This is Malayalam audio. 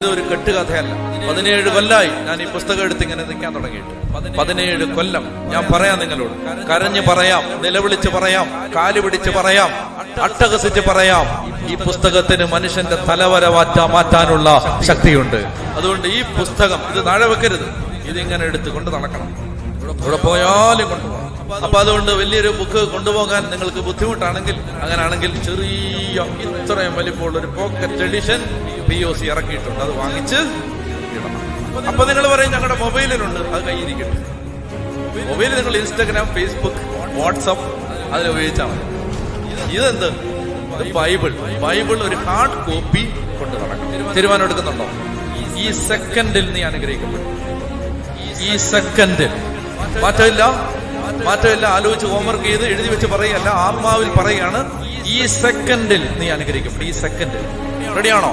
ഇതൊരു കെട്ടുകഥയല്ല. 17 കൊല്ലായി ഞാൻ ഈ പുസ്തകം എടുത്ത് ഇങ്ങനെ നിൽക്കാൻ തുടങ്ങിയിട്ട്. 17 കൊല്ലം ഞാൻ പറയാം നിങ്ങളോട്, കരഞ്ഞു പറയാം, നിലവിളിച്ച് പറയാം, കാല് പിടിച്ച് പറയാം, അട്ടഹസിച്ച് പറയാം. ഈ പുസ്തകത്തിന് മനുഷ്യന്റെ തലവര മാറ്റാനുള്ള ശക്തിയുണ്ട്. അതുകൊണ്ട് ഈ പുസ്തകം ഇത് താഴെ വെക്കരുത്, ഇതിങ്ങനെ എടുത്ത് കൊണ്ട് നടക്കണം, ഇവിടെ പോയാലും കൊണ്ടുപോകണം. അപ്പൊ അതുകൊണ്ട് വലിയൊരു ബുക്ക് കൊണ്ടുപോകാൻ നിങ്ങൾക്ക് ബുദ്ധിമുട്ടാണെങ്കിൽ, അങ്ങനെയാണെങ്കിൽ ചെറിയ ഇത്രയും വലിപ്പമുള്ള ഒരു പോക്കറ്റ് എഡിഷൻ POC ഇറക്കിയിട്ടുണ്ട്, അത് വാങ്ങിച്ച് ഇടണം. അപ്പൊ നിങ്ങൾ പറയും ഞങ്ങളുടെ മൊബൈലിലുണ്ട്, അത് കയ്യിരിക്കട്ടെ. മൊബൈലിൽ നിങ്ങൾ ഇൻസ്റ്റാഗ്രാം, ഫേസ്ബുക്ക്, വാട്സപ്പ് അതിൽ ഉപയോഗിച്ചാൽ മതി. ഇതെന്ത്? ബൈബിൾ ഒരു ഹാർഡ് കോപ്പി കൊണ്ട് നടക്കണം. തീരുമാനം എടുക്കുന്നുണ്ടോ? ഈ സെക്കൻഡിൽ നീ അനുഗ്രഹിക്കപ്പെടും. ഈ സെക്കൻഡിൽ മാറ്റമില്ല. ആലോചിച്ച് ഹോംവർക്ക് ചെയ്ത് എഴുതി വെച്ച് പറയുകയല്ല, ആത്മാവിൽ പറയുകയാണ്. ഈ സെക്കൻഡിൽ നീ അനുഗ്രഹിക്കപ്പെടും. ഈ സെക്കൻഡിൽ റെഡിയാണോ?